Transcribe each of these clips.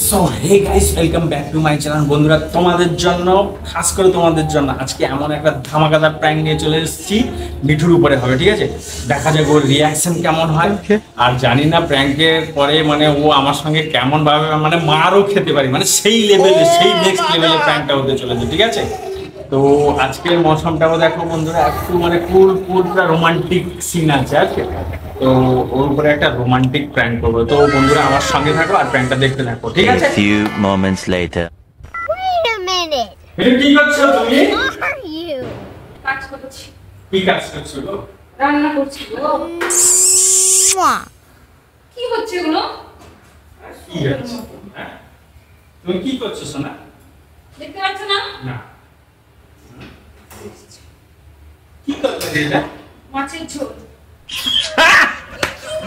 So hey guys, welcome back to my channel. বন্ধুরা, তোমাদের জন্য, খাস করে তোমাদের জন্য আজকে এমন একটা ধামাকাদার প্র্যাঙ্ক নিয়ে চলে এসেছি। মিঠুর উপরে হবে, ঠিক আছে? দেখা যাক ওর রিয়াকশন কেমন হয়। আর জানি না প্র্যাঙ্কের পরে মানে ও আমার সঙ্গে কেমন ভাবে মানে মারও খেতে পারি, মানে সেই লেভেলে, সেই নেক্সট লেভেলে প্র্যাঙ্কটা হতে চলেছে, ঠিক আছে? তো আজকের মৌসমটাও দেখো বন্ধুরা, একটু মানে কুল পুরো রোমান্টিক সিন আছে আজকে। তো ওর উপরে একটা রোমান্টিক প্র্যাঙ্ক করবো। তো বন্ধুরা আমার সঙ্গে থাকো আর প্র্যাঙ্কটা দেখতে থাকো, ঠিক আছে? A few moments later. Wait a minute. এটা কি করছো তুমি? What are you? কাজ করছি, কি কাজ করছো গো? রান্না করছি গো। Mwah. কি হচ্ছে এগুলো? কি হচ্ছে? হ্যাঁ? তুমি কি করছো সোনা? দেখতে পাচ্ছ না? না। কি করছো এটা? মাছের ঝোল।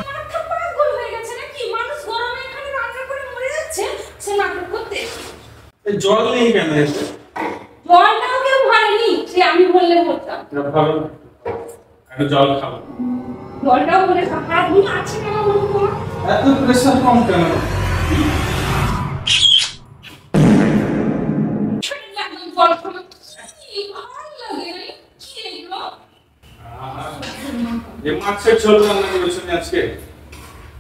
মাথা পাগল হয়ে গেছে নাকি? মানুষ গরমে এখানে রান্না করে মরে যাচ্ছে, সে নাটক করতে। এই জল নেই কেন এসে? জলটাও কেউ ভরেনি, সে আমি বললে বলতাম। ভালো, একটু জল খাও। জলটাও বলে খারাপ হয়ে আছে কেন বলুন তো? এত প্রেশার কম কেন? একদম জল খাবে। কি ভালো লাগে রে, কি এগুলো? যে মাছের ঝোল রান্না করেছেন আজকে,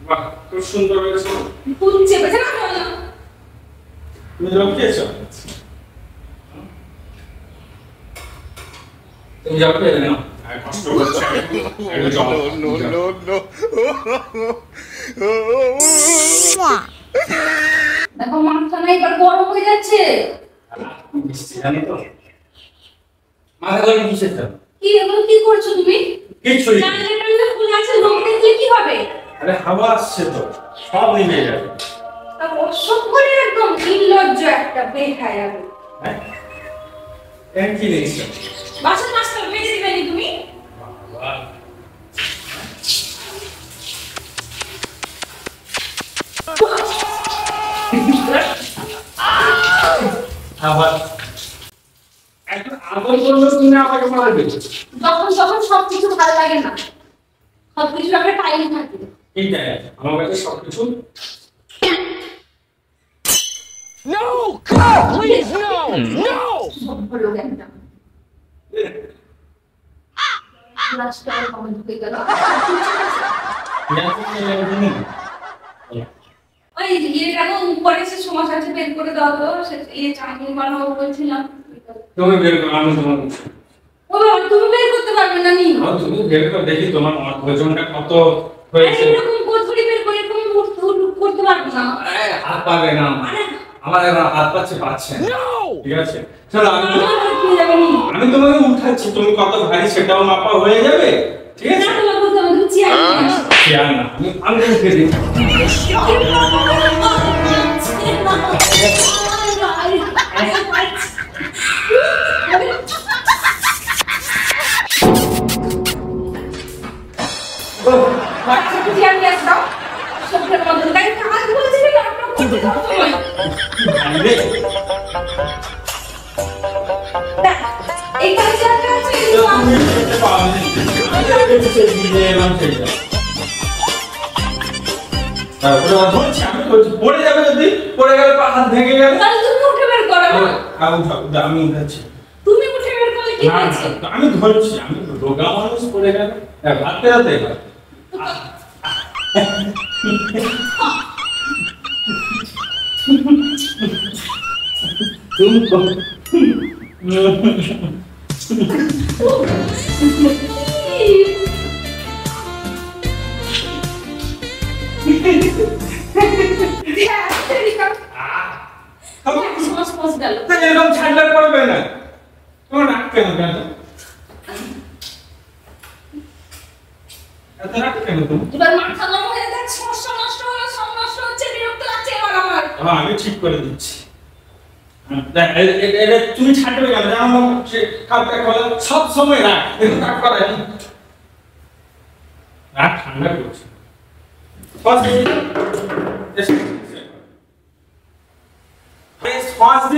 বাহ, খুব সুন্দর হয়েছে। ফুল চেপেছে না কেন? তুমি জল খেয়েছো? তুমি জল খেয়ে নাও। আর কষ্ট করছো একটু জল। Mwah. দেখো মাথা না এবার গরম হয়ে যাচ্ছে। মিষ্টি জানি তো। মাথা গরম কিসের জন্য? কি এগুলো কি করছো তুমি? কিছুই না। জানলাটা খুলে আছে, লোক দেখলে কি হবে? আরে হাওয়া আসছে তো, সব নিভে যাবে। তা অসভ্যের একদম নির্লজ্জ একটা বেহায়া। হ্যাঁ? এর কি দেখছো? বাসন মাজতে মেজে দিবে নি তুমি? বাহ। আবার একটু আদর করলে তুমি আমাকে মারবে। যখন যখন সবকিছু ভালো লাগে না, সবকিছু একটা টাইম থাকে। এইটাই আমার কাছে সবকিছু। No! God, please, no! No! সভ্য লোক একটা। রাস্তায় কমে ঢুকে গেল। ওই ইয়ে কেন উপরে সে সমস্যা আছে, বের করে দাও তো। সে চাকরি বানাবো বলছিলাম। তুমি বের করো, আমি তোমার ও বাবা, তুমি বের করতে পারবে না নি? তুমি বের করো, দেখি তোমার ওজনটা কত হয়েছে। এরকম কোথুরি বের করে এরকম করতে পারবে না। হাত পাবে না, আমার এবার হাত পাচ্ছে পাচ্ছে না। ঠিক আছে, চলো আমি তোমাকে উঠাচ্ছি, তুমি কত ভারী সেটাও মাপা হয়ে যাবে, ঠিক আছে? চেয়ার না, আমি উঠে দিই। পড়ে যাবে, যদি পড়ে গেলে হাত ভেঙে গেলে আমি উঠাচ্ছি। তুমি উঠে বের করলে কি হয়েছে? আমি ধরছি, আমি রোগা মানুষ পড়ে গেলে হাতে হাতে এবার এরকম ঠান্ডা পড়বে না। তোমার নাক কেন কেন এত রাগ কেন তুমি? এবার মাথা গরম হয়ে যাচ্ছে, সমস্যা নষ্ট হলো, সব নষ্ট হচ্ছে, বিরক্ত লাগছে এবার আমার। আমি ঠিক করে দিচ্ছি। তুমি ছাড়বে কেন? জানো কাপটা খোলা সব সময় রাখ, রাগ করে রাগ ঠান্ডা করছে।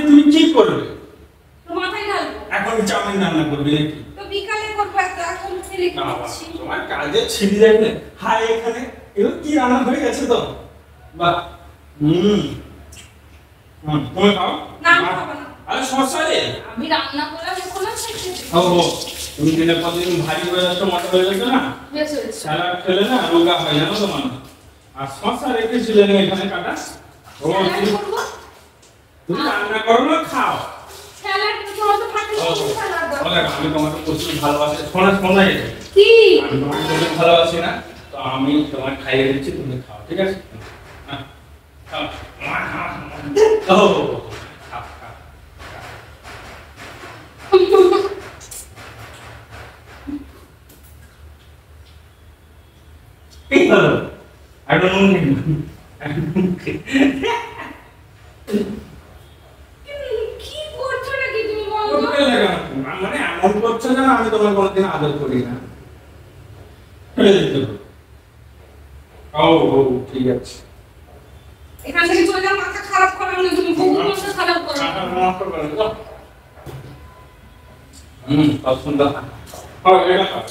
তুমি কি করবে? মাথায় ঢালবো। এখন চাউমিন রান্না করবে নাকি? তো বিকালে করবো, এখন ফেলে না বাবা, দিচ্ছি। তোমার কাজে ছিড়ি যাবে। হাই এখানে এগুলো কি রান্না হয়ে গেছে তো? বাহ। তুমি খাও? না, আমি খাবো না। আরে সমস্যা নেই। আমি রান্না করলাম এখন আর খেতে ও তুমি দিনের পর দিন ভারী হয়ে যাচ্ছ, মোটা হয়ে যাচ্ছ না? বেশ হয়েছে। স্যালাড খেলে না রোগা হয় জানো তো মানুষ। আর শশা রেখেছিলেন এখানে কাটা। ও স্যালাড করবো? তুমি রান্না করো না খাও। স্যালাড তো তোমার তো থাকে না, স্যালাড দাও। আমি তোমাকে প্রচুর ভালোবাসি। শোনা কি? আমি তোমাকে প্রচুর ভালোবাসি না, তো আমি তোমাকে খাইয়ে দিচ্ছি, তুমি খাও, ঠিক আছে? হ্যাঁ, খাও। ও খাও, খাও। কি হলো? I don't know. কি করছো নাকি তুমি বলো তো? করতে লাগে না। মানে এমন করছো যেন আমি তোমার কোনোদিন আদর করি না। ফেলে দিতে হবে। ও ঠিক আছে। এখান থেকে চলে যাও, মাথা খারাপ করো না তুমি, বহু মাথা খারাপ করো। মাফ করবেন তো? কত সুন্দর। এটা খাও।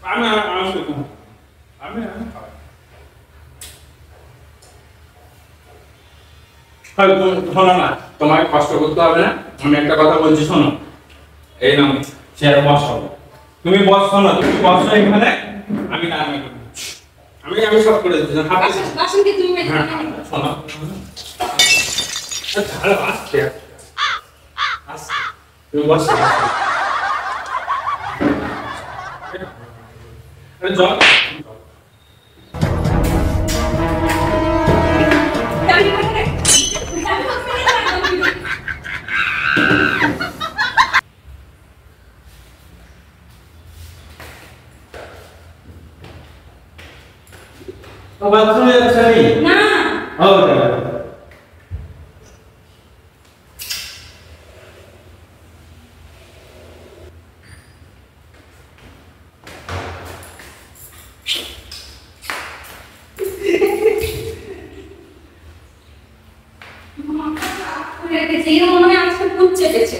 আমি খাবো। আমি খাবো। শোনো না, তোমাকে কষ্ট করতে হবে না। আমি একটা কথা বলছি, শোনো। এই নাও চেয়ার বসো। তুমি বসো না, তুমি বসো এখানে। আমি রান্না করব। আমি সব করে দিচ্ছি। হাতে বাসন কি তুমি মেজে হ্যাঁ, নাও? শোনো। ভালো আসছে। আসছে। তুমি বসো। জল। জানি না রে। জানি না মেরে দাও। বাথরুমে যাচ্ছে না, ওকে। মাথা খারাপ করে রেখেছে, এর মনে হয় আজকে ভূত চেপেছে।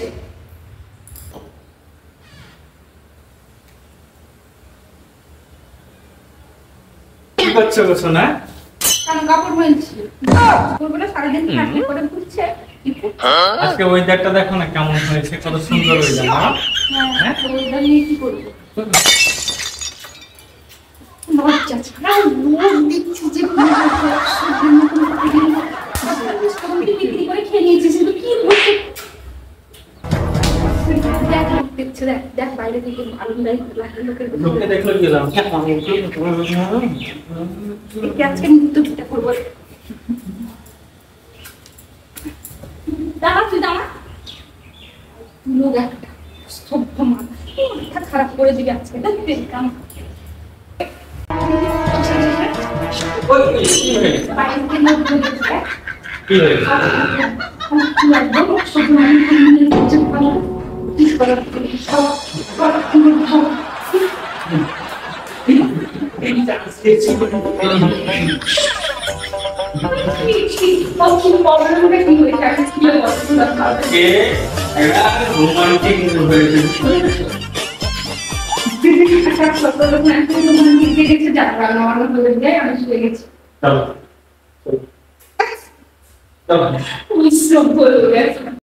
কি করছো গো সোনা? কারণ কাপড় বলছি কাপড়গুলো সারাদিন থাকলে করে ঘুরছে। কি করছে? আজকে ওয়েদারটা দেখো না কেমন হয়েছে, কত সুন্দর ওয়েদার না? হ্যাঁ, তো ওইটা নিয়ে কি করবো? লজ্জা ছাড়া রোজ দেখছি যে বিক্রি করে খেয়ে নিয়েছিস, কিন্তু কি হচ্ছে? দেখ লোক দেখছে, দেখ দেখ বাইরে থেকে আলু লোকের লোকে দেখলো কি লাভ? একে আজকে মৃত্যু পিঠা করবো। দাঁড়া তুই দাঁড়া, লোক একটা সভ্য মাথা খারাপ করে দিবি আজকে। দেখ দেখলাম বাইরে লোক দেখছে কি হয়েছে? একদম সভ্য মানুষ কি করার কে এটা রোমান্টিক হয়েছে। চলো চলো। চলো